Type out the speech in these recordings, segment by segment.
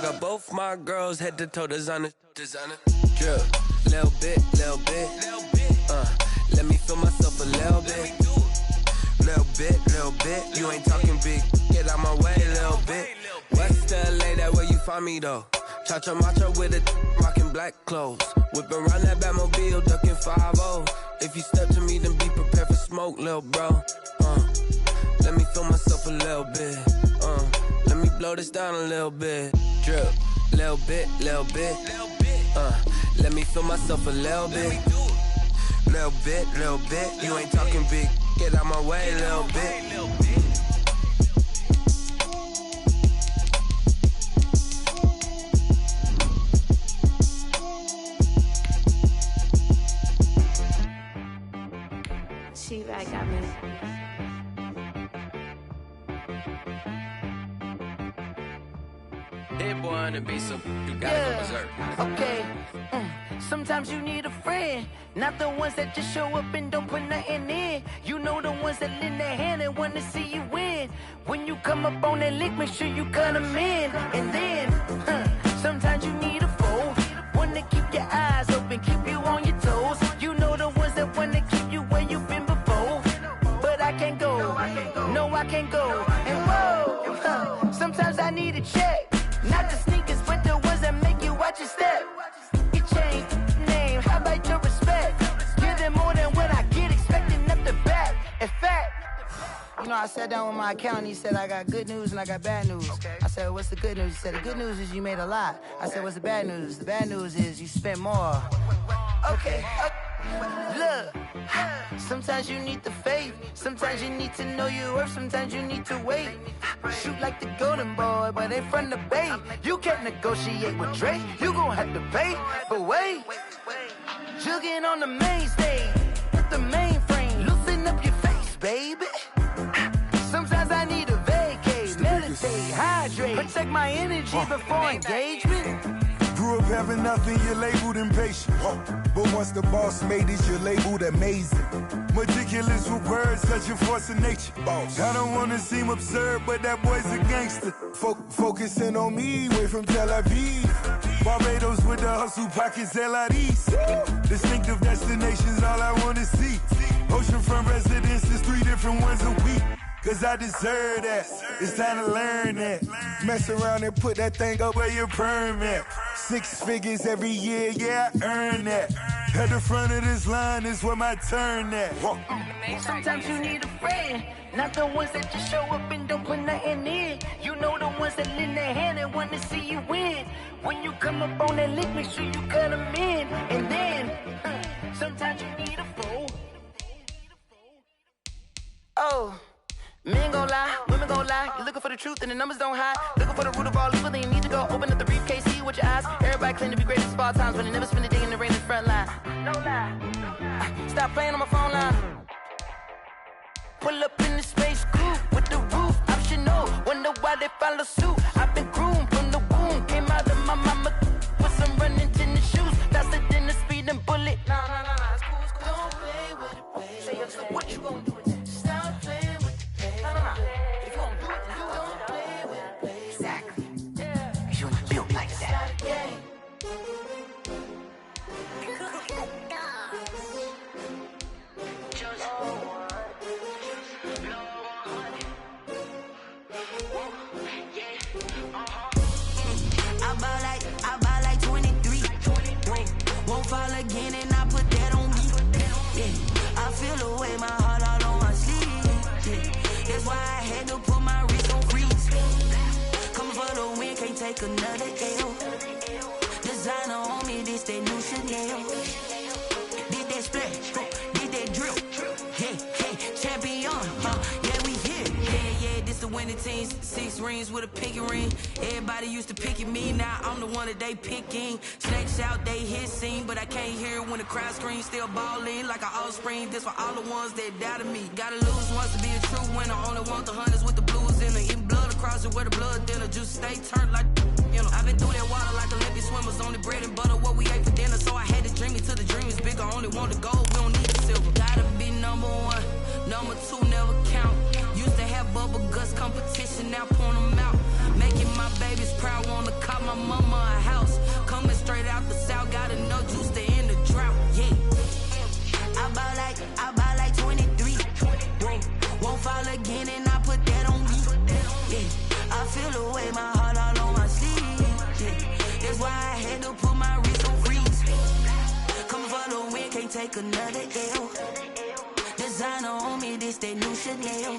got both my girls head to toe designer. Drip, little bit. Let me feel myself a little bit. Little bit. You ain't talking big. Get out my way, little bit. West LA, that where you find me though. Cha-cha macha with it, rocking black clothes. Whipping around that Batmobile, ducking 5-0. If you step to me, then be prepared for smoke, little bro. Let me feel myself a little bit. Let me blow this down a little bit. Drip, little bit. Let me feel myself a little bit. Little bit. You ain't talking big. Get out my way, little bit. She-Bag got me. Hit boy on the beat, so you gotta go berserk. Okay. Sometimes you need a friend, not the ones that just show up and don't put nothing in. You know the ones that lend their hand and wanna see you win. When you come up on that lick, make sure you cut them in. And then, sometimes you need a foe, one to keep your eyes open, keep you on your toes. You know the ones that wanna keep you where you've been before. But I can't go, no I can't go. And whoa, sometimes I need a check. Not the sneakers, but the ones that make you watch your step. Your chain, name, how about your respect? Give them more than what I get, expecting up the back. In fact, you know, I sat down with my accountant, he said, I got good news and I got bad news. Okay. I said, what's the good news? He said, the good news is you made a lot. I said, what's the bad news? The bad news is you spent more. Okay. Look, sometimes you need the faith, sometimes you need to know your worth, sometimes you need to wait. Shoot like the golden boy, but ain't from the bay. You can't negotiate with Drake, you gon' have to pay. But wait, jugging on the main stage, with the mainframe, loosen up your face, baby. Sometimes I need a vacate, meditate, hydrate, protect my energy before engagement. Grew up having nothing, you're labeled impatient. But once the boss made it, you're labeled amazing. Meticulous with words, such a force of nature. I don't wanna seem absurd, but that boy's a gangster. Focusing on me, way from Tel Aviv. Barbados with the hustle pockets, LIDs. Distinctive destinations, all I wanna see. Oceanfront residences, 3 different ones a week. Cause I deserve that, it's time to learn that. Mess around and put that thing up where your permit. 6 figures every year, yeah, I earn that. At the front of this line is where my turn at. Sometimes you need a friend, not the ones that just show up and don't put nothing in. You know the ones that lend their hand and wanna see you win. When you come up on that lick, make sure you cut them in. And then, sometimes you need a fool. Oh. Men gon' lie, women gon' lie. You're looking for the truth and the numbers don't hide. Looking for the root of all evil, then you need to go open up the briefcase, see with your eyes. Everybody claim to be greatest of all times, but they never spend a day in the rain in the front line. No lie. Stop playing on my phone line. Pull up in the space coupe with the roof optional. Wonder why they follow suit. I've been groomed from the womb. Came out of my mama with some running tennis shoes. Faster than the speeding bullet. No, it's cool. Don't play with it, baby. Say, yo, so what you gon' do? Stop playing. If you gon' do it, then you don't play with it, baby. Exactly. Cause you ain't built like that. I buy like 23. Won't fall again and I put that on me. Yeah. I feel the way my heart all on my sleeve. Yeah. That's why I had to put my wrist on freeze. Coming for the win, can't take another L. Designer on me, this that new Chanel. Did that splash, did that drip. Yeah, champion, yeah, we here. Yeah, this the winning team. 6 rings with a pinky ring. Everybody used to pick at me, now I'm the one that they picking. Snakes out, they hit scene, but I can't hear it when the crowd screams. Still ballin' like an offspring. This for all the ones that doubted me. Gotta lose once to be a true winner. Only want the hunters with the blues in it. Eating blood across it where the blood dinner. Just stay turned like, you know. I've been through that water like Olympic swimmers. Only bread and butter, what we ate for dinner. So I had to dream it till the dream is bigger. Only want the gold, we don't need the silver. Gotta be number 1, number 2 never count. Used to have bubble guts competition, now point them out. Making my babies proud, wanna cop my feel the way, my heart all on my sleeve. Yeah. That's why I had to put my wrist on freeze. Come for the win, can't take another L. Designer on me, this that new Chanel.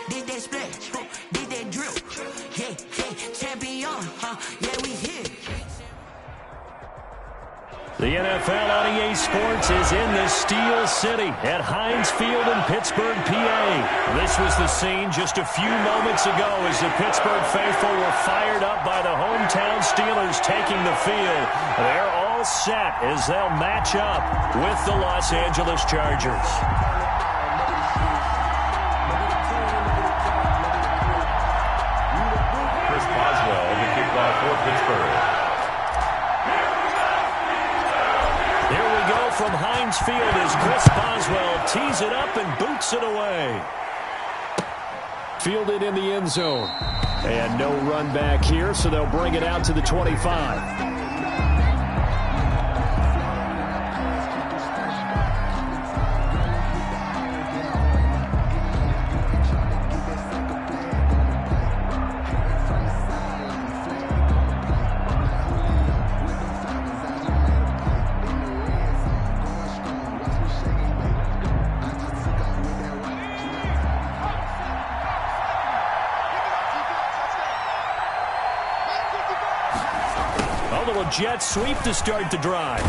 Did that splash, did that drill. Yeah, yeah, champion, yeah, we here. The NFL on EA Sports is in the Steel City at Heinz Field in Pittsburgh, PA. This was the scene just a few moments ago as the Pittsburgh faithful were fired up by the hometown Steelers taking the field. They're all set as they'll match up with the Los Angeles Chargers. Chris Boswell, the kickoff for Pittsburgh. From Heinz Field as Chris Boswell tees it up and boots it away. Fielded in the end zone. And no run back here, so they'll bring it out to the 25. Jet sweep to start the drive.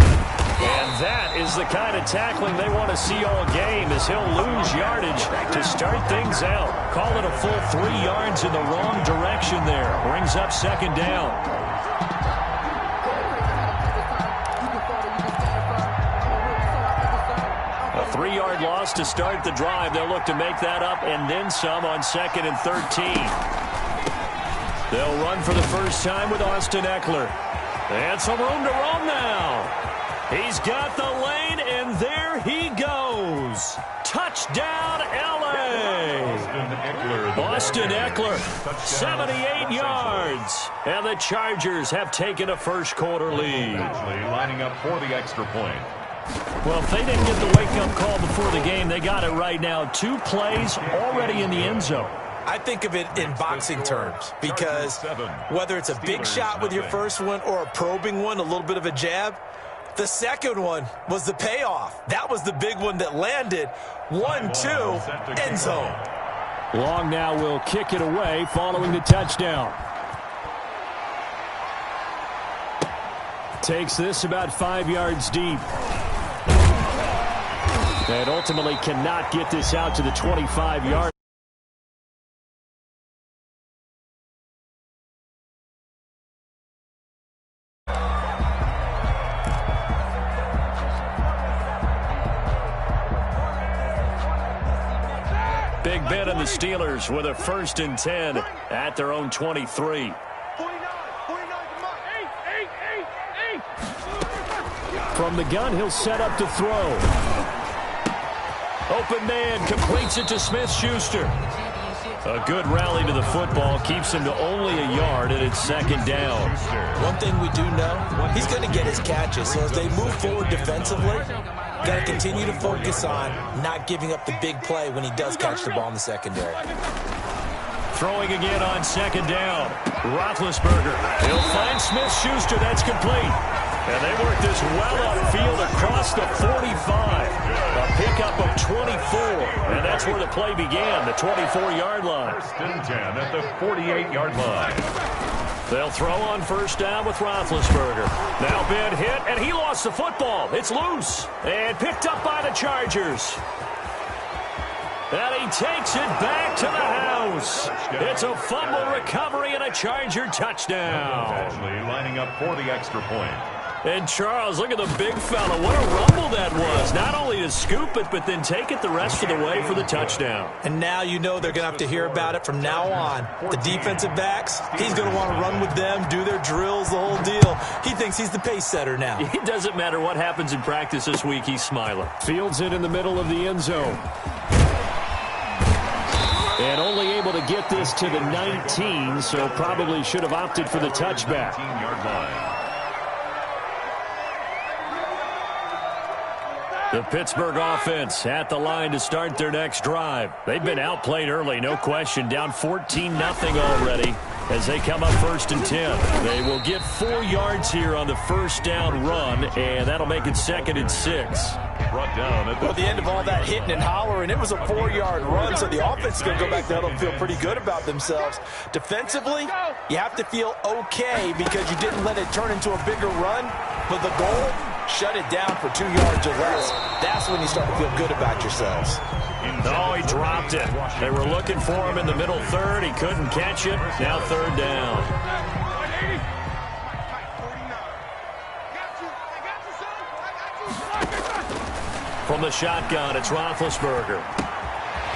And that is the kind of tackling they want to see all game as he'll lose yardage to start things out. Call it a full 3 yards in the wrong direction there. Brings up second down. A 3-yard loss to start the drive. They'll look to make that up and then some on 2nd and 13. They'll run for the first time with Austin Eckler. And some room to roam now. He's got the lane, and there he goes. Touchdown, L.A. Austin Eckler, 78 yards. And the Chargers have taken a first-quarter lead. Lining up for the extra point. Well, if they didn't get the wake-up call before the game, they got it right now. 2 plays already in the end zone. I think of it in boxing terms because whether it's a big shot with your first one or a probing one, a little bit of a jab, the second one was the payoff. That was the big one that landed. 1-2, end zone. Long now will kick it away following the touchdown. Takes this about 5 yards deep. And ultimately cannot get this out to the 25-yard. Big Ben and the Steelers with a 1st and 10 at their own 23. From the gun, he'll set up to throw. Open man completes it to Smith-Schuster. A good rally to the football keeps him to only a yard, and it's 2nd down. One thing we do know, he's going to get his catches. So as they move forward defensively, got to continue to focus on not giving up the big play when he does catch the ball in the secondary. Throwing again on 2nd down. Roethlisberger. He'll find Smith-Schuster. That's complete. And they work this well upfield across the 45. A pickup of 24. And that's where the play began, the 24-yard line. 1st and 10 at the 48-yard line. They'll throw on 1st down with Roethlisberger. Now Ben hit, and he lost the football. It's loose and picked up by the Chargers. And he takes it back to the house. It's a fumble recovery and a Charger touchdown. Actually lining up for the extra point. And Charles, look at the big fella. What a rumble that was. Not only to scoop it, but then take it the rest of the way for the touchdown. And now you know they're going to have to hear about it from now on. The defensive backs, he's going to want to run with them, do their drills, the whole deal. He thinks he's the pace setter now. It doesn't matter what happens in practice this week, he's smiling. Fields it in the middle of the end zone. And only able to get this to the 19, so probably should have opted for the touchback. 19-yard line. The Pittsburgh offense at the line to start their next drive. They've been outplayed early, no question. Down 14-0 already as they come up 1st and 10. They will get 4 yards here on the first down run, and that'll make it 2nd and 6. Brought down at the end of all that hitting and hollering, it was a 4-yard run, so the offense is going to go back there and feel pretty good about themselves. Defensively, you have to feel okay because you didn't let it turn into a bigger run, but the goal, shut it down for 2 yards or less. That's when you start to feel good about yourselves. Oh, he dropped it. They were looking for him in the middle third. He couldn't catch it. Now 3rd down. From the shotgun, it's Roethlisberger.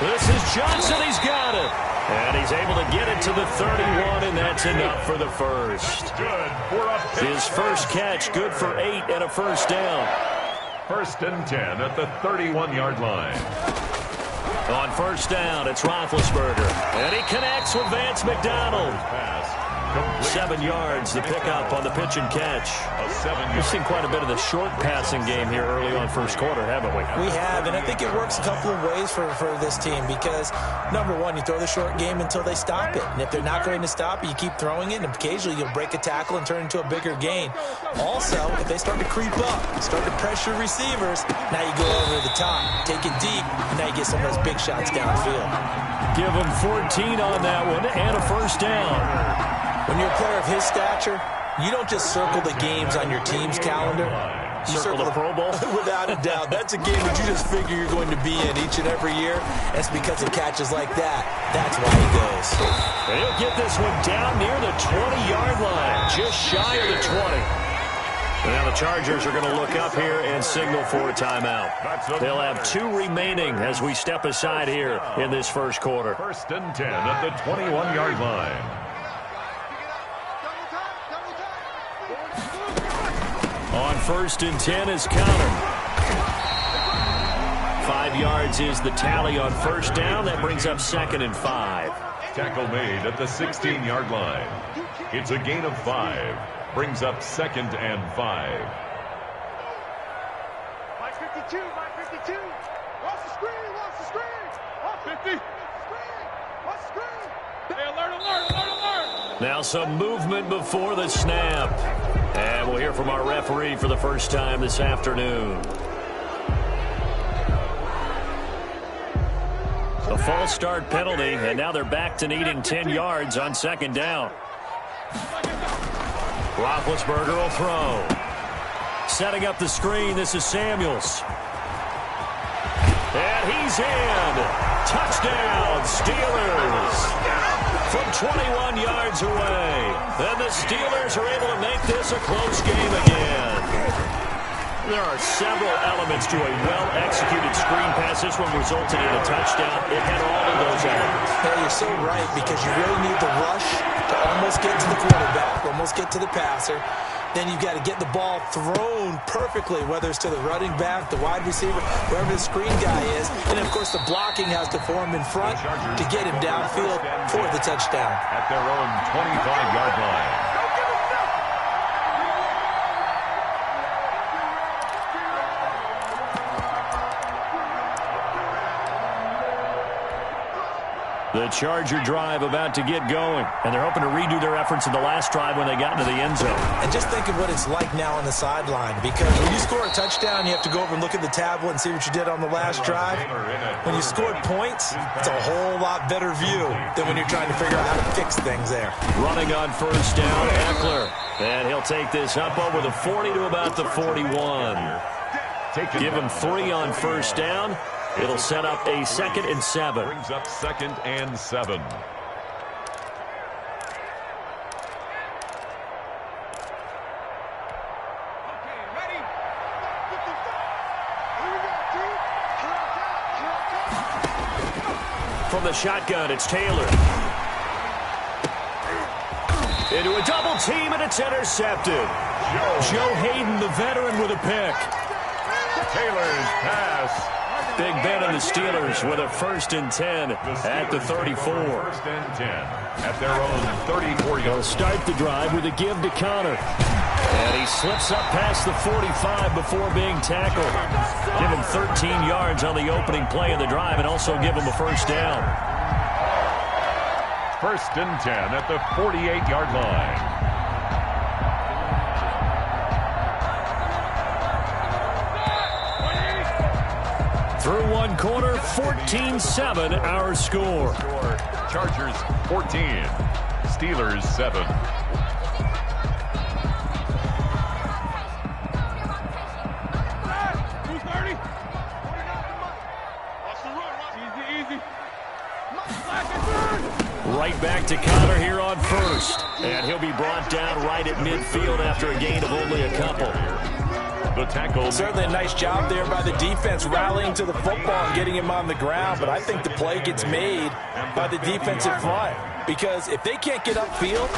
This is Johnson. He's got it. And he's able to get it to the 31, and that's enough for the first. His first catch, good for 8 and a first down. 1st and 10 at the 31-yard line. On first down, it's Roethlisberger. And he connects with Vance McDonald. 7 yards, the pickup on the pitch and catch. We've seen quite a bit of the short passing game here early on first quarter, haven't we? We have, and I think it works a couple of ways for this team because, number one, you throw the short game until they stop it. And if they're not going to stop it, you keep throwing it, and occasionally you'll break a tackle and turn it into a bigger gain. Also, if they start to creep up, start to pressure receivers, now you go over the top, take it deep, and now you get some of those big shots downfield. Give them 14 on that one and a first down. When you're a player of his stature, you don't just circle the games on your team's calendar. You circle the Pro Bowl? Without a doubt. That's a game that you just figure you're going to be in each and every year. It's because of catches like that. That's why he goes. And he'll get this one down near the 20-yard line, just shy of the 20. Now the Chargers are going to look up here and signal for a timeout. They'll have 2 remaining as we step aside here in this first quarter. 1st and 10 at the 21-yard line. On 1st and 10 is Connor. 5 yards is the tally on first down. That brings up 2nd and 5. Tackle made at the 16-yard line. It's a gain of 5. Brings up 2nd and 5. Mike 52, Mike 52. Watch the screen, watch the screen. Watch 50. Screen, watch the screen. Hey, alert, alert, alert, alert. Now some movement before the snap. And we'll hear from our referee for the first time this afternoon. A false start penalty, and now they're back to needing 10 yards on 2nd down. Roethlisberger will throw. Setting up the screen, this is Samuels. And he's in. Touchdown, Steelers. From 21 yards away. Then the Steelers are able to make this a close game again. There are several elements to a well-executed screen pass. This one resulted in a touchdown. It had all of those elements. Yeah, you're so right because you really need the rush to almost get to the quarterback, almost get to the passer. Then you've got to get the ball thrown perfectly, whether it's to the running back, the wide receiver, wherever the screen guy is. And, of course, the blocking has to form in front to get him downfield for the touchdown. At their own 25-yard line. The Charger drive about to get going, and they're hoping to redo their efforts in the last drive when they got into the end zone. And just think of what it's like now on the sideline, because when you score a touchdown, you have to go over and look at the tablet and see what you did on the last drive. When you scored points, it's a whole lot better view than when you're trying to figure out how to fix things there. Running on first down, Eckler. And he'll take this up over the 40 to about the 41. Give him 3 on first down. It'll set up a 2nd and 7. Brings up 2nd and 7. From the shotgun, it's Taylor. Into a double team, and it's intercepted. Joe Hayden, the veteran, with a pick. Taylor's pass. Big Ben and the Steelers with a 1st and 10 at the 34. 1st and 10 at their own 34 They'll yards. start the drive with a give to Connor. And he slips up past the 45 before being tackled. Give him 13 yards on the opening play of the drive and also give him a first down. 1st and 10 at the 48-yard line. Through one quarter, 14-7 our score. Chargers 14, Steelers 7. Right back to Connor here on first. And he'll be brought down right at midfield after a gain of only a couple. The tackle. Certainly a nice job there by the defense rallying to the football and getting him on the ground, but I think the play gets made by the defensive front because if they can't get upfield,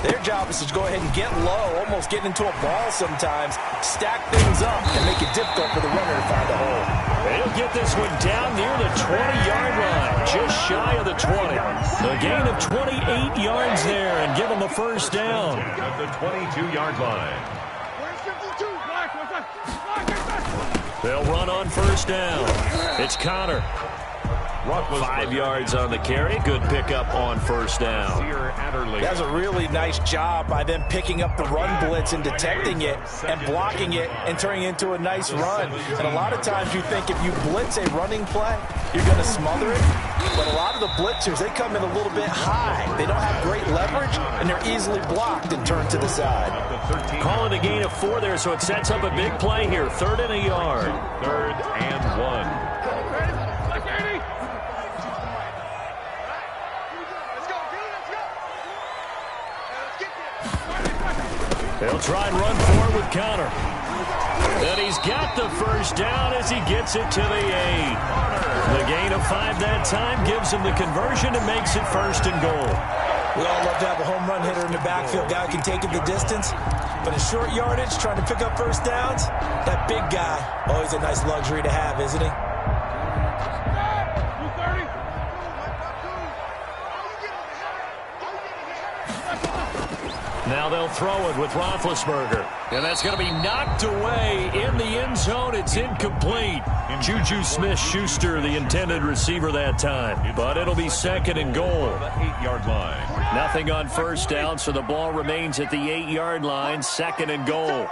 their job is to go ahead and get low, almost get into a ball sometimes, stack things up, and make it difficult for the runner to find a hole. He'll get this one down near the 20-yard line, just shy of the 20. A gain of 28 yards there and give him a first down. At the 22-yard line. They'll run on first down. It's Connor. 5 yards on the carry. Good pickup on first down. That's a really nice job by them picking up the run blitz and detecting it and blocking it and turning it into a nice run. And a lot of times you think if you blitz a running play, you're going to smother it. But a lot of the blitzers, they come in a little bit high. They don't have great leverage, and they're easily blocked and turned to the side. Call it a gain of 4 there, so it sets up a big play here. 3rd and a yard. 3rd and 1. They'll try and run forward with Connor. And he's got the first down as he gets it to the 8. The gain of 5 that time gives him the conversion and makes it 1st and goal. We all love to have a home run hitter in the backfield. Guy can take it the distance. But in short yardage, trying to pick up first downs, that big guy, always a nice luxury to have, isn't he? Now they'll throw it with Roethlisberger. And that's going to be knocked away in the end zone. It's incomplete. Juju Smith-Schuster, the intended receiver that time. But it'll be 2nd and goal. 8-yard line. Nothing on first down, so the ball remains at the 8-yard line. 2nd and goal.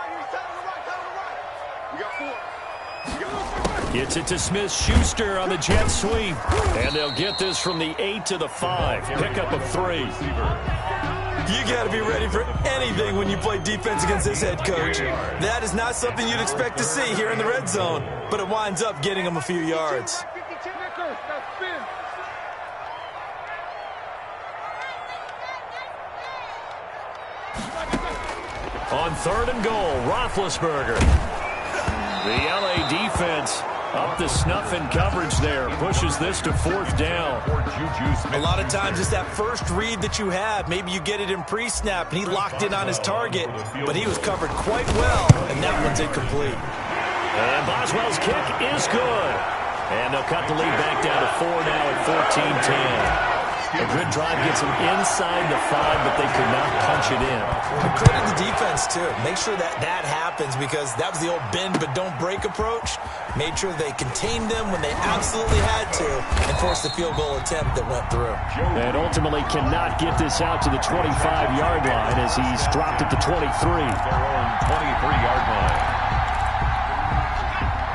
Gets it to Smith-Schuster on the jet sweep. And they'll get this from the 8 to the 5. Pickup of 3. You got to be ready for anything when you play defense against this head coach. That is not something you'd expect to see here in the red zone, but it winds up getting him a few yards. On 3rd and goal, Roethlisberger. The LA defense up to snuff in coverage there. Pushes this to 4th down. A lot of times it's that first read that you have. Maybe you get it in pre-snap, and he locked in on his target, but he was covered quite well, and that one's incomplete. And Boswell's kick is good. And they'll cut the lead back down to 4 now at 14-10. A good drive gets them inside the 5, but they could not punch it in. Credit the defense, too. Make sure that happens because that was the old bend but don't break approach. Made sure they contained them when they absolutely had to and forced the field goal attempt that went through. And ultimately cannot get this out to the 25-yard line as he's dropped at the 23. Their own 23-yard line.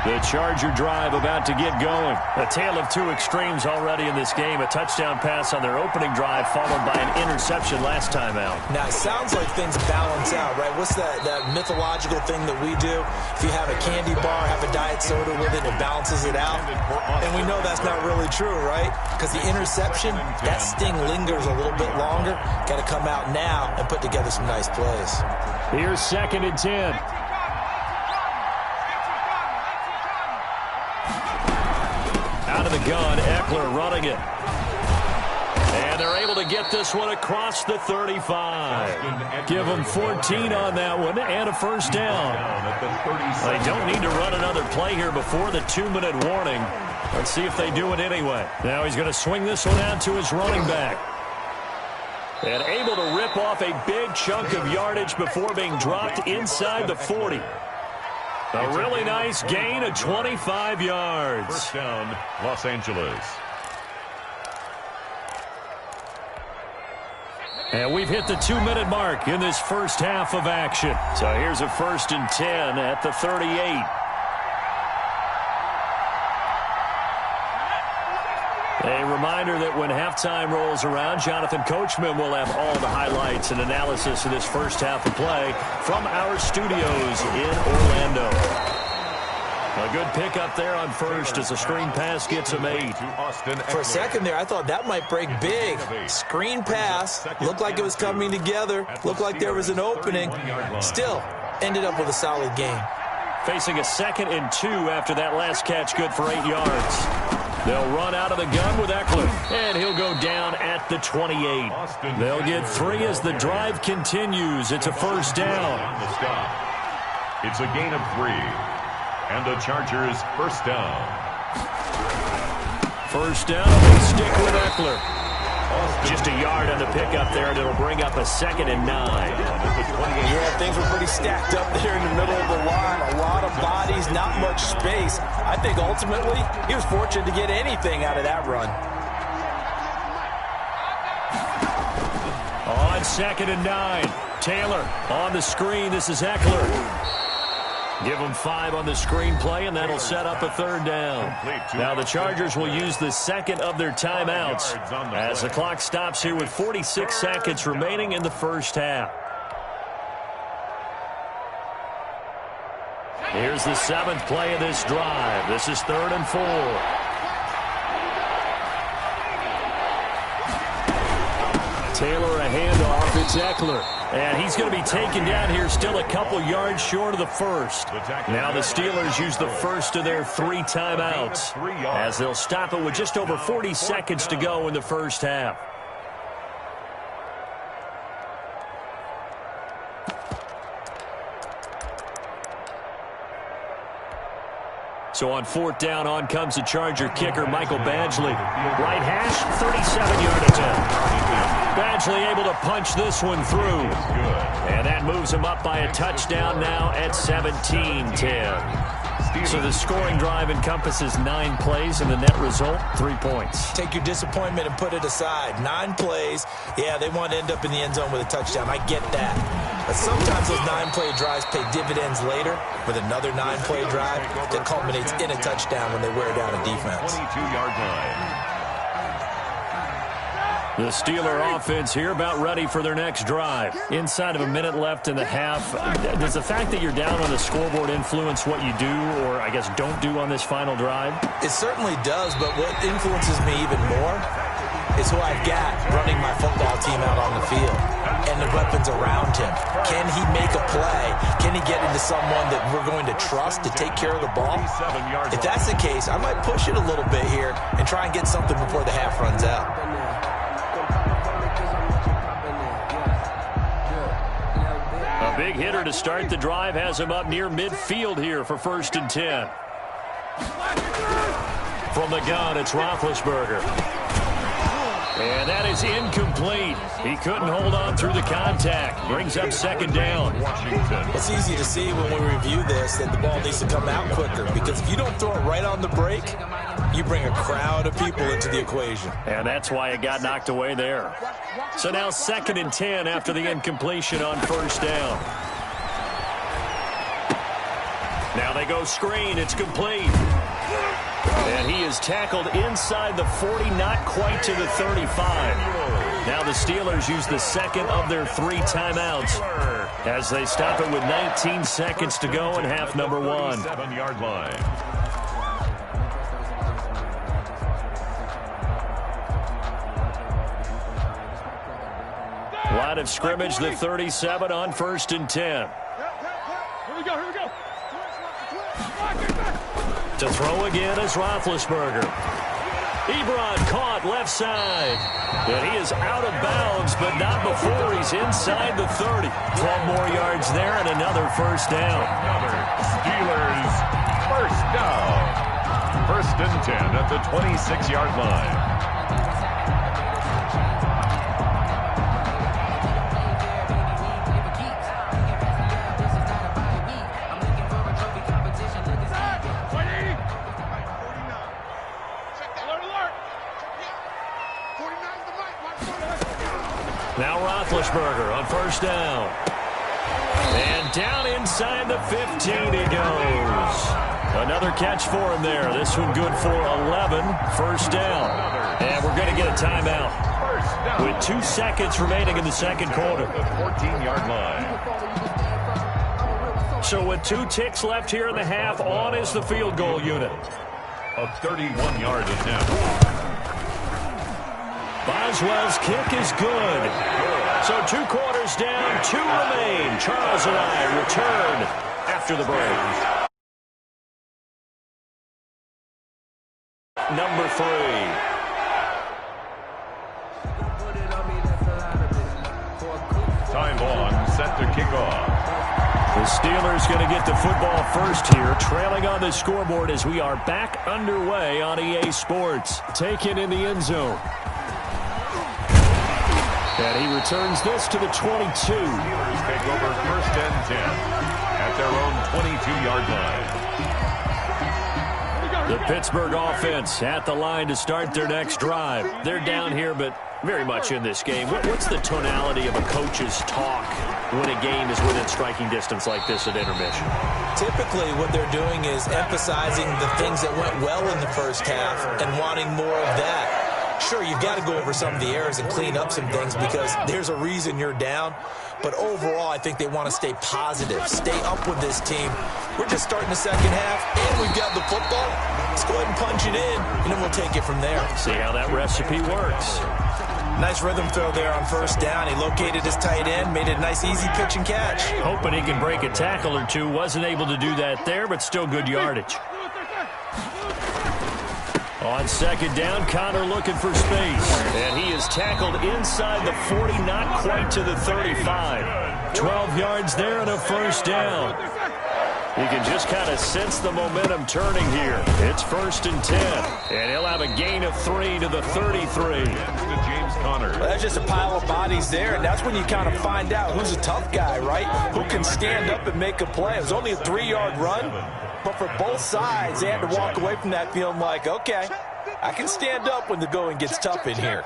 The Charger drive about to get going. A tale of 2 extremes already in this game. A touchdown pass on their opening drive followed by an interception last time out. Now, it sounds like things balance out, right? What's that mythological thing that we do? If you have a candy bar, have a diet soda with it, it balances it out. And we know that's not really true, right? Because the interception, that sting lingers a little bit longer. Got to come out now and put together some nice plays. Here's 2nd and 10. Out of the gun, Eckler running it. And they're able to get this one across the 35. Give them 14 on that one and a first down. They don't need to run another play here before the 2-minute warning. Let's see if they do it anyway. Now he's going to swing this one out to his running back. And able to rip off a big chunk of yardage before being dropped inside the 40. A really nice gain of 25 yards. First down, Los Angeles. And we've hit the 2-minute mark in this first half of action. So here's a 1st and 10 at the 38. A reminder that when halftime rolls around, Jonathan Coachman will have all the highlights and analysis of this first half of play from our studios in Orlando. A good pickup there on first as a screen pass gets a made. For a second there, I thought that might break big. Screen pass. Looked like it was coming together. Looked like there was an opening. Still, ended up with a solid gain. Facing a 2nd and 2 after that last catch, good for 8 yards. They'll run out of the gun with Eckler, and he'll go down at the 28. They'll get 3 as the drive continues. It's a first down. It's a gain of 3. And the Chargers first down. First down, they stick with Eckler. Just a yard on the pickup there, and it'll bring up a 2nd and 9. Yeah, things were pretty stacked up there in the middle of the line. A lot of bodies, not much space. I think ultimately he was fortunate to get anything out of that run. On 2nd and 9, Taylor on the screen. This is Eckler. Give them 5 on the screen play, and that'll set up a 3rd down. Now the Chargers will use the 2nd of their timeouts as the clock stops here with 46 seconds remaining in the first half. Here's the 7th play of this drive. This is 3rd and 4. Taylor a handoff. It's Eckler. And he's going to be taken down here, still a couple yards short of the first. Now the Steelers use the first of their 3 timeouts as they'll stop it with just over 40 seconds to go in the first half. So on 4th down, on comes the Charger kicker, Michael Badgley. Right hash, 37-yard attempt. Badgley able to punch this one through. And that moves him up by a touchdown now at 17-10. So the scoring drive encompasses 9 plays, and the net result, 3 points. Take your disappointment and put it aside. 9 plays. Yeah, they want to end up in the end zone with a touchdown. I get that. But sometimes those 9-play drives pay dividends later with another 9-play drive that culminates in a touchdown when they wear down a defense. 22-yard line. The Steeler offense here about ready for their next drive. Inside of a minute left in the half, does the fact that you're down on the scoreboard influence what you do or, I guess, don't do on this final drive? It certainly does, but what influences me even more is who I've got running my football team out on the field and the weapons around him. Can he make a play? Can he get into someone that we're going to trust to take care of the ball? If that's the case, I might push it a little bit here and try and get something before the half runs out. A big hitter to start the drive has him up near midfield here for 1st and 10. From the gun, it's Roethlisberger. And that is incomplete. He couldn't hold on through the contact. Brings up 2nd down. Washington. It's easy to see when we review this that the ball needs to come out quicker, because if you don't throw it right on the break, you bring a crowd of people into the equation. And that's why it got knocked away there. So now 2nd and 10 after the incompletion on 1st down. Now they go screen. It's complete. And he is tackled inside the 40, not quite to the 35. Now the Steelers use the 2nd of their 3 timeouts as they stop it with 19 seconds to go in half number 1. 7-yard line. Line of scrimmage, the 37 on 1st and 10. Here we go, here we go. To throw again is Roethlisberger. Ebron caught left side. And he is out of bounds, but not before he's inside the 30. 12 more yards there and another first down. Another Steelers first down. 1st and 10 at the 26-yard line. Roethlisberger on first down. And down inside the 15 he goes. Another catch for him there. This one good for 11. First down. And we're going to get a timeout with 2 seconds remaining in the second quarter. 14-yard line. So with 2 ticks left here in the half, on is the field goal unit. A 31-yard attempt. Boswell's kick is good. So 2 quarters down, 2 remain. Charles and I return after the break. Number 3. Time on, set to kick off. The Steelers going to get the football first here, trailing on the scoreboard as we are back underway on EA Sports. Taken in the end zone. And he returns this to the 22. Steelers take over first and 10 at their own 22-yard line. The Pittsburgh offense at the line to start their next drive. They're down here, but very much in this game. What's the tonality of a coach's talk when a game is within striking distance like this at intermission? Typically, what they're doing is emphasizing the things that went well in the first half and wanting more of that. Sure, you've got to go over some of the errors and clean up some things because there's a reason you're down. But overall, I think they want to stay positive, stay up with this team. We're just starting the second half, and we've got the football. Let's go ahead and punch it in, and then we'll take it from there. See how that recipe works. Nice rhythm throw there on first down. He located his tight end, made it a nice, easy pitch and catch. Hoping he can break a tackle or two. Wasn't able to do that there, but still good yardage. On second down, Connor looking for space. And he is tackled inside the 40, not quite to the 35. 12 yards there and a first down. You can just kind of sense the momentum turning here. It's first and 10. And he'll have a gain of 3 to the 33. Well, that's just a pile of bodies there, and that's when you kind of find out who's a tough guy, right? Who can stand up and make a play. It was only a 3-yard run, but for both sides, they had to walk away from that feeling like, okay, I can stand up when the going gets tough in here.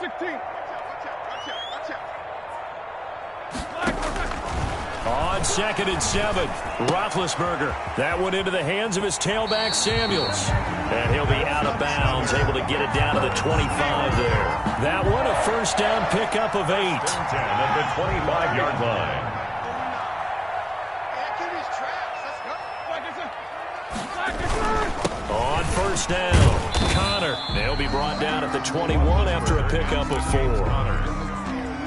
On second and 7, Roethlisberger. That one into the hands of his tailback, Samuels. And he'll be out of bounds, able to get it down to the 25 there. That one a first down pickup of 8. 10 at the 25-yard line. On first down, Connor. They'll be brought down at the 21 after a pickup of 4.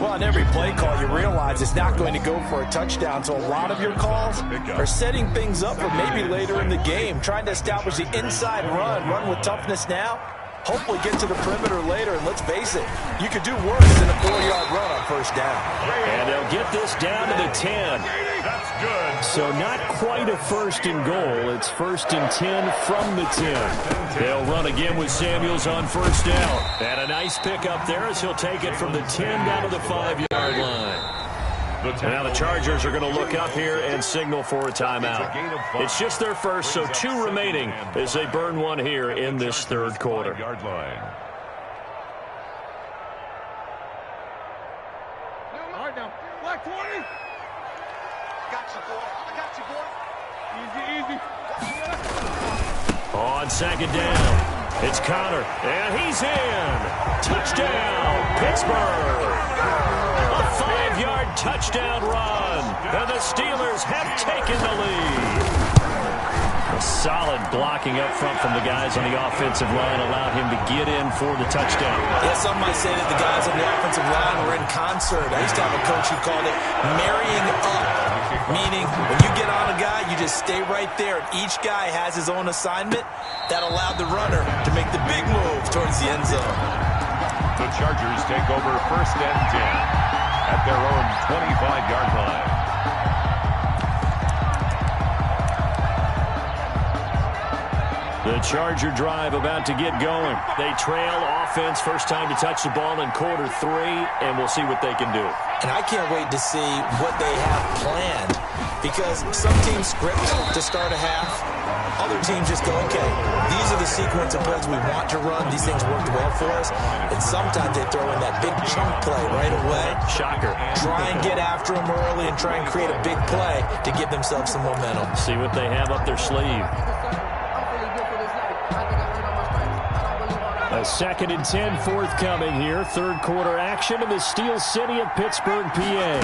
Well, on every play call, you realize it's not going to go for a touchdown, so a lot of your calls are setting things up for maybe later in the game, trying to establish the inside run with toughness now, hopefully get to the perimeter later, and let's face it, you could do worse than a 4-yard run on first down. And they'll get this down to the 10. That's good. So not quite a first and goal. It's first and 10 from the 10. They'll run again with Samuels on first down. And a nice pickup there as he'll take it from the 10 down to the 5-yard line. Now the Chargers are going to look up here and signal for a timeout. It's just their first, so 2 remaining as they burn one here in this third quarter. Black 20. I got you, boy. Easy. On second down, it's Connor, and he's in. Touchdown, Pittsburgh. A 5-yard touchdown run, and the Steelers have taken the lead. A solid blocking up front from the guys on the offensive line allowed him to get in for the touchdown. Yeah, some might say that the guys on the offensive line were in concert. I used to have a coach who called it marrying up, meaning when you get on a guy, you just stay right there. Each guy has his own assignment. That allowed the runner to make the big move towards the end zone. The Chargers take over first and 10 at their own 25-yard line. The Charger drive about to get going. They trail offense, first time to touch the ball in quarter 3, and we'll see what they can do. And I can't wait to see what they have planned, because some teams script to start a half. other teams just go, okay, these are the sequence of plays we want to run. These things worked well for us. And sometimes they throw in that big chunk play right away. Shocker. Try and get after them early and try and create a big play to give themselves some momentum. See what they have up their sleeve. A 2nd and 10 forthcoming here. Third quarter action in the Steel City of Pittsburgh, PA.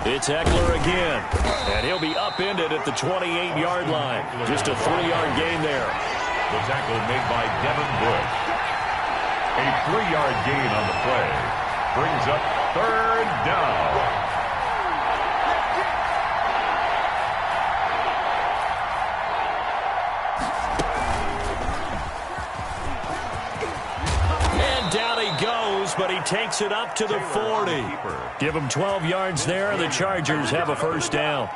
It's Eckler again, and he'll be upended at the 28-yard line. Just a 3-yard gain there. The tackle made by Devin Bush. A 3-yard gain on the play. Brings up 3rd down. But he takes it up to the 40. Give him 12 yards there. The Chargers have a first down.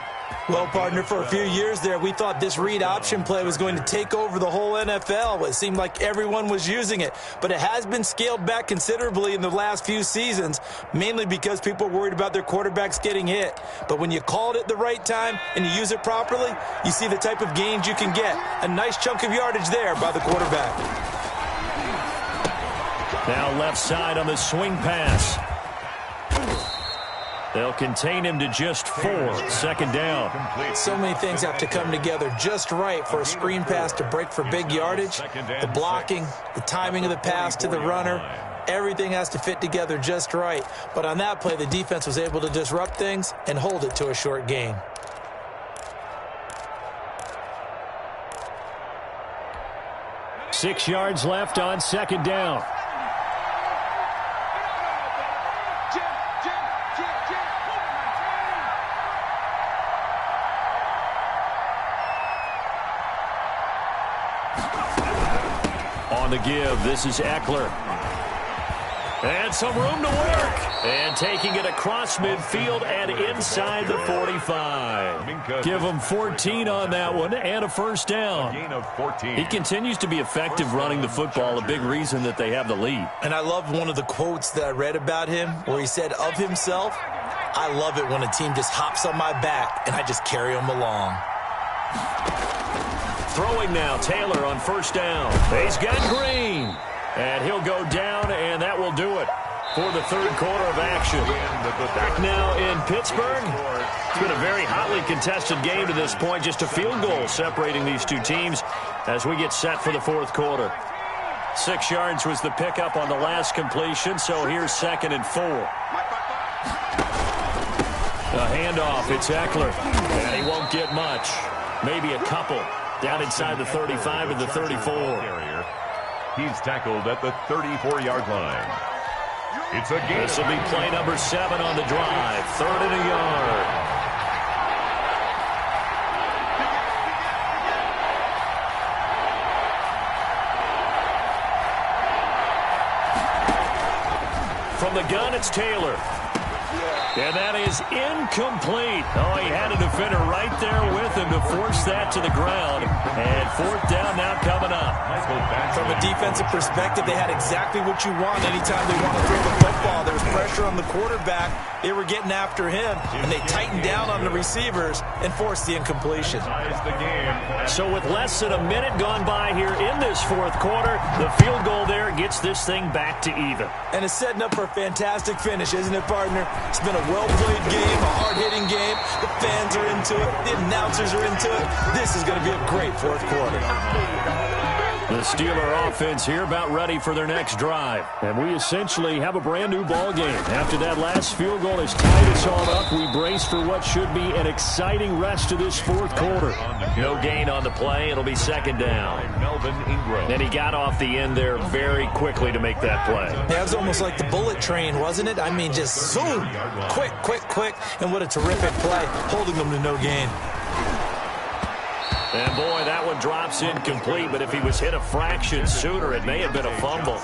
Well, partner, for a few years there, we thought this read option play was going to take over the whole NFL. It seemed like everyone was using it. But it has been scaled back considerably in the last few seasons, mainly because people are worried about their quarterbacks getting hit. But when you call it at the right time and you use it properly, you see the type of gains you can get. A nice chunk of yardage there by the quarterback. Now left side on the swing pass. They'll contain him to just 4. 2nd down. So many things have to come together just right for a screen pass to break for big yardage. The blocking, the timing of the pass to the runner, everything has to fit together just right. But on that play, the defense was able to disrupt things and hold it to a short gain. Six yards left on 2nd down. On the give, this is Eckler. And some room to work. And taking it across midfield and inside the 45. Give him 14 on that one and a first down. He continues to be effective running the football, a big reason that they have the lead. And I love one of the quotes that I read about him where he said of himself, I love it when a team just hops on my back and I just carry them along. Throwing now, Taylor on first down. He's got Green. And he'll go down, and that will do it for the third quarter of action. Back now in Pittsburgh. It's been a very hotly contested game to this point. Just a field goal separating these two teams as we get set for the fourth quarter. 6 yards was the pickup on the last completion, so here's 2nd and 4. A handoff, it's Eckler. And he won't get much. Maybe a couple. Down inside the 35 and the 34. He's tackled at the 34-yard line. It's a gain. This will be play number 7 on the drive. 3rd and a yard. From the gun, it's Taylor. And that is incomplete. Oh, he had a defender right there with him to force that to the ground. And 4th down now coming up. From a defensive perspective, they had exactly what you want anytime they want to throw the football. There was pressure on the quarterback. They were getting after him, and they tightened down on the receivers and forced the incompletion. So with less than a minute gone by here in this fourth quarter, the field goal there gets this thing back to even. And it's setting up for a fantastic finish, isn't it, partner? It's been a well-played game, a hard-hitting game. The fans are into it. The announcers are into it. This is going to be a great fourth quarter. The Steeler offense here about ready for their next drive. And we essentially have a brand-new ball game. After that last field goal has tied us all up, we brace for what should be an exciting rest of this fourth quarter. No gain on the play. It'll be 2nd down. And he got off the end there very quickly to make that play. That was almost like the bullet train, wasn't it? I mean, just zoom. Quick, quick, quick. And what a terrific play, holding them to no gain. And boy, that one drops incomplete, but if he was hit a fraction sooner, it may have been a fumble.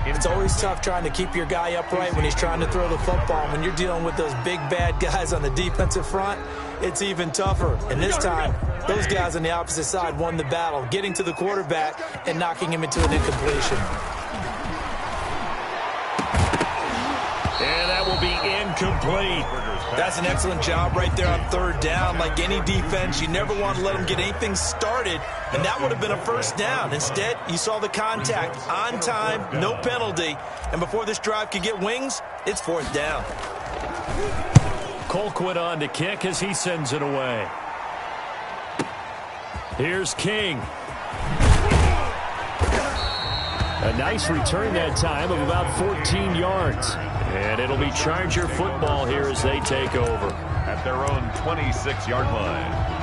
It's always tough trying to keep your guy upright when he's trying to throw the football. When you're dealing with those big, bad guys on the defensive front, it's even tougher. And this time, those guys on the opposite side won the battle, getting to the quarterback and knocking him into an incompletion. And that will be incomplete. That's an excellent job right there on third down. Like any defense, you never want to let them get anything started, and that would have been a first down. Instead, you saw the contact on time, no penalty, and before this drive could get wings, it's fourth down. Colquitt on to kick as he sends it away. Here's King. A nice return that time of about 14 yards. And it'll be Charger football here as they take over. At their own 26-yard line.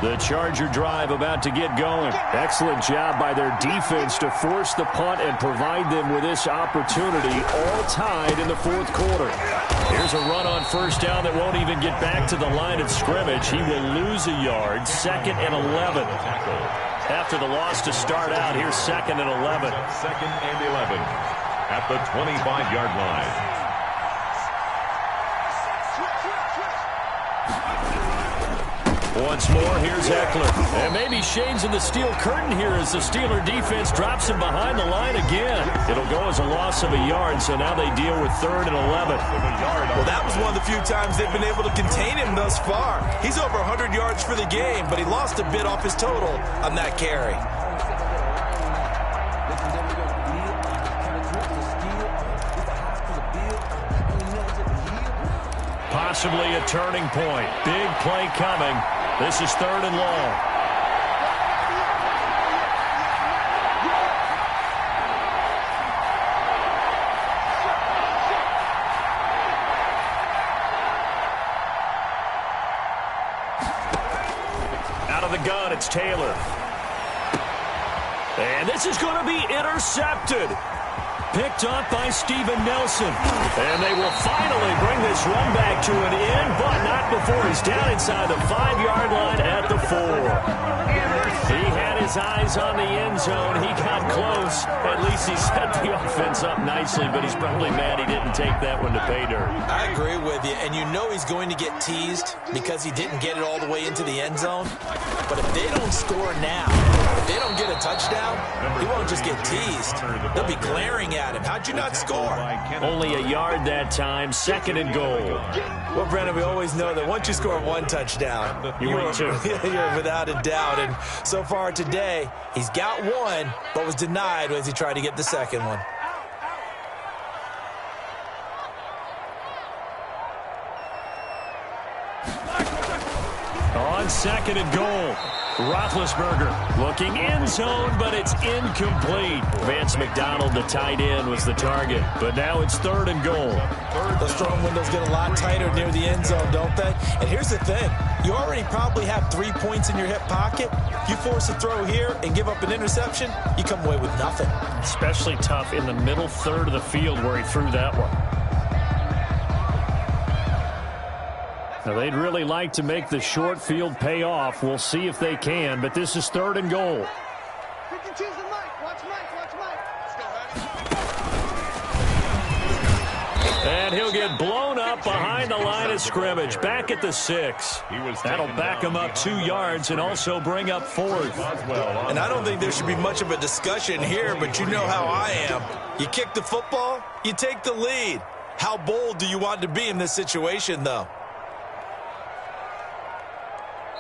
The Charger drive about to get going. Excellent job by their defense to force the punt and provide them with this opportunity, all tied in the fourth quarter. Here's a run on first down that won't even get back to the line of scrimmage. He will lose a yard, 2nd and 11. After the loss to start out, here's 2nd and 11. 2nd and 11 at the 25-yard line. Once more, here's Eckler. And maybe shades of the steel curtain here as the Steeler defense drops him behind the line again. It'll go as a loss of a yard, so now they deal with 3rd and 11. Well, that was one of the few times they've been able to contain him thus far. He's over 100 yards for the game, but he lost a bit off his total on that carry. Possibly a turning point. Big play coming. This is 3rd and long. Out of the gun, it's Taylor. And this is going to be intercepted. Picked up by Steven Nelson. And they will finally bring this run back to an end, but not before he's down inside the 5-yard line at the 4. He had his eyes on the end zone. He got close. At least he set the offense up nicely, but he's probably mad he didn't take that one to pay dirt. I agree with you, and you know he's going to get teased because he didn't get it all the way into the end zone. But if they don't score now, if they don't get a touchdown, he won't just get teased. They'll be glaring at him. How'd you not score? Only a yard that time, 2nd and goal. Well, Brandon, we always know that once you score one touchdown, you're without a doubt. And so far today, he's got one, but was denied as he tried to get the second one. On 2nd and goal, Roethlisberger looking end zone, but it's incomplete. Vance McDonald, the tight end, was the target, but now it's 3rd and goal. Those throwing windows get a lot tighter near the end zone, don't they? And here's the thing. You already probably have 3 points in your hip pocket. You force a throw here and give up an interception, you come away with nothing. Especially tough in the middle third of the field where he threw that one. Now, they'd really like to make the short field pay off. We'll see if they can, but this is 3rd and goal. And he'll get blown up behind the line of scrimmage, back at the 6. That'll back him up 2 yards and also bring up 4th. And I don't think there should be much of a discussion here, but you know how I am. You kick the football, you take the lead. How bold do you want to be in this situation, though?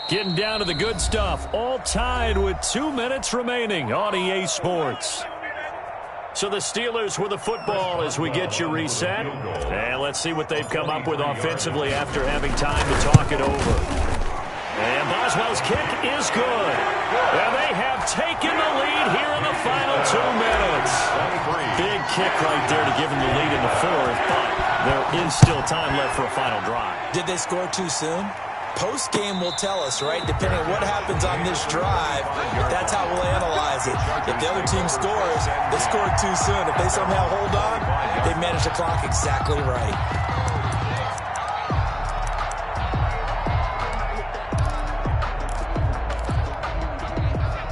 Getting down to the good stuff, all tied with 2 minutes remaining on EA Sports. So the Steelers with the football as we get you reset. And let's see what they've come up with offensively after having time to talk it over. And Boswell's kick is good. And they have taken the lead here in the final 2 minutes. Big kick right there to give them the lead in the 4th, but there is still time left for a final drive. Did they score too soon? Post-game will tell us, right? Depending on what happens on this drive, that's how we'll analyze it. If the other team scores, they scored too soon. If they somehow hold on, they manage the clock exactly right.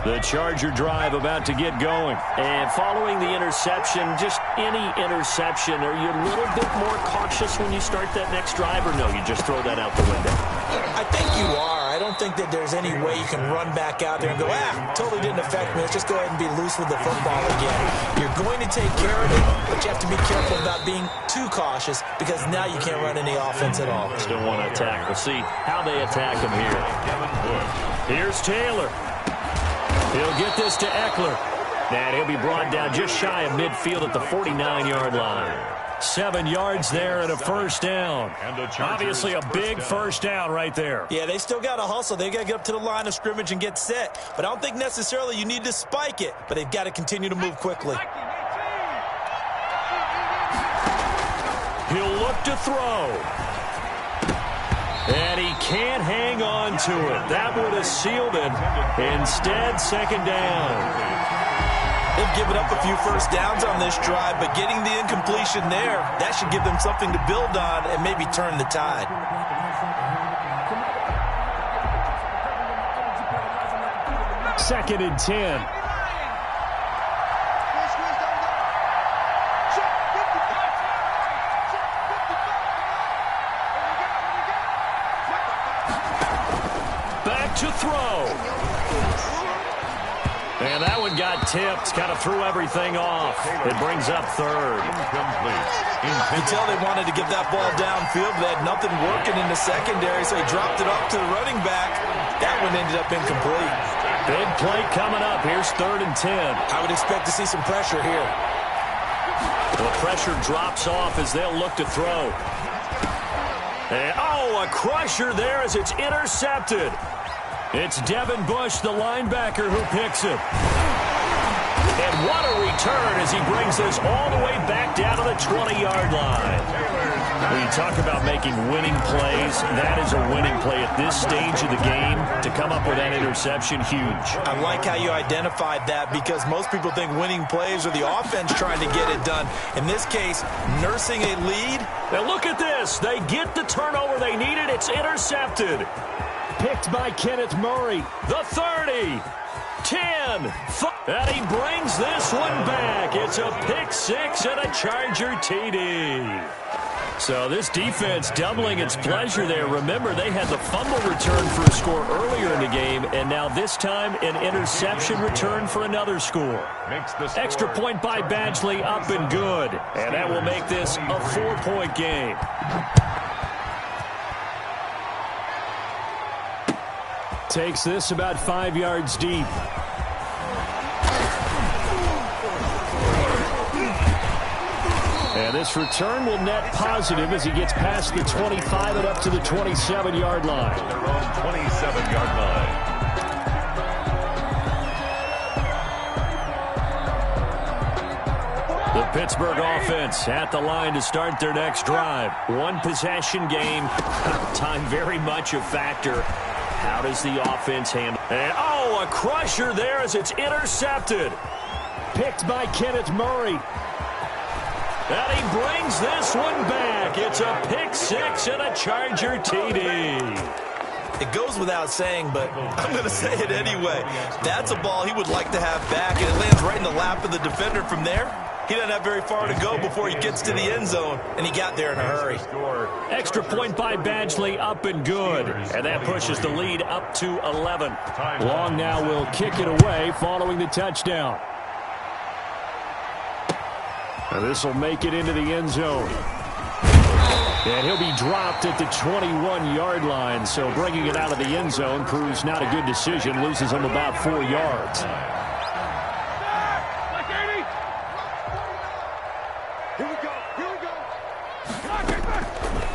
The Charger drive about to get going. And following the interception, just any interception, are you a little bit more cautious when you start that next drive, or no, you just throw that out the window? I think you are. I don't think that there's any way you can run back out there and go, totally didn't affect me. Let's just go ahead and be loose with the football again. You're going to take care of it, but you have to be careful about being too cautious because now you can't run any offense at all. Still want to attack. We'll see how they attack him here. Here's Taylor. He'll get this to Eckler. And he'll be brought down just shy of midfield at the 49-yard line. 7 yards there and a first down. Obviously a big first down right there. Yeah, they still got to hustle. They got to get up to the line of scrimmage and get set. But I don't think necessarily you need to spike it. But they've got to continue to move quickly. He'll look to throw. And he can't hang on to it. That would have sealed it. Instead, second down. They've given up a few first downs on this drive, but getting the incompletion there, that should give them something to build on and maybe turn the tide. Second and 10. Back to throw. And that one got tipped, kind of threw everything off. It brings up third. You can tell they wanted to get that ball downfield, but they had nothing working in the secondary, so he dropped it off to the running back. That one ended up incomplete. Big play coming up. Here's third and 10. I would expect to see some pressure here. The pressure drops off as they'll look to throw. And, a crusher there as it's intercepted. It's Devin Bush, the linebacker, who picks it. And what a return as he brings this all the way back down to the 20-yard line. When you talk about making winning plays, that is a winning play at this stage of the game. To come up with that interception, huge. I like how you identified that because most people think winning plays are the offense trying to get it done. In this case, nursing a lead. Now look at this. They get the turnover they needed. It's intercepted. Picked by Kenneth Murray. The 30, 10, and he brings this one back. It's a pick six and a Charger TD. So this defense doubling its pleasure there. Remember, they had the fumble return for a score earlier in the game, and now this time an interception return for another score. Extra point by Badgley, up and good. And that will make this a 4-point game. Takes this about 5 yards deep. And this return will net positive as he gets past the 25 and up to the 27-yard line. Their own 27-yard line. The Pittsburgh offense at the line to start their next drive. One possession game. Time very much a factor. How does the offense handle? And, a crusher there as it's intercepted. Picked by Kenneth Murray. And he brings this one back. It's a pick six and a Charger TD. It goes without saying, but I'm going to say it anyway. That's a ball he would like to have back, and it lands right in the lap of the defender from there. He doesn't have very far to go before he gets to the end zone, and he got there in a hurry. Extra point by Badgley, up and good. And that pushes the lead up to 11. Long now will kick it away following the touchdown. And this will make it into the end zone. And he'll be dropped at the 21-yard line, so bringing it out of the end zone proves not a good decision, loses him about 4 yards.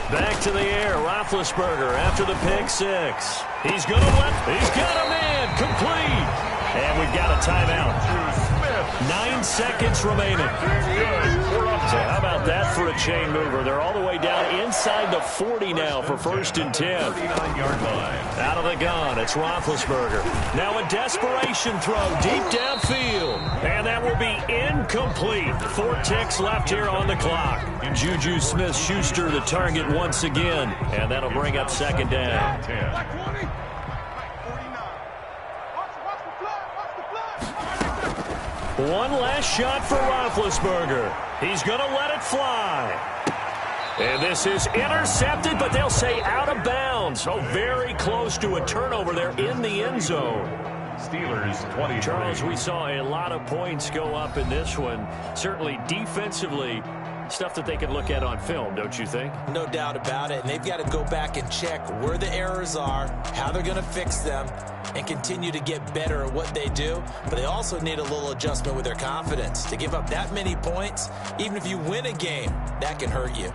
Back to the air, Roethlisberger after the pick six. He's got a man, complete. And we've got a timeout. 9 seconds remaining. So how about that for a chain mover? They're all the way down inside the 40 now for first and 10. Out of the gun, it's Roethlisberger. Now a desperation throw deep downfield. And that will be incomplete. 4 ticks left here on the clock. Juju Smith-Schuster the target once again. And that'll bring up second down. One last shot for Roethlisberger. He's going to let it fly. And this is intercepted, but they'll say out of bounds. So very close to a turnover there in the end zone. Steelers 20. Charles, we saw a lot of points go up in this one. Certainly defensively, stuff that they can look at on film, don't you think? No doubt about it. And they've got to go back and check where the errors are, how they're going to fix them, and continue to get better at what they do. But they also need a little adjustment with their confidence. To give up that many points, even if you win a game, that can hurt you.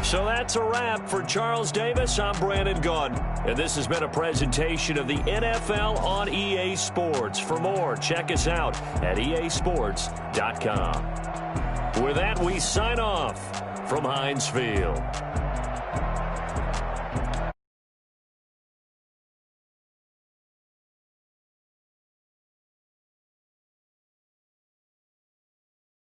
So that's a wrap for Charles Davis. I'm Brandon Gaudin, and this has been a presentation of the NFL on EA Sports. For more, check us out at easports.com. With that, we sign off from Heinz Field.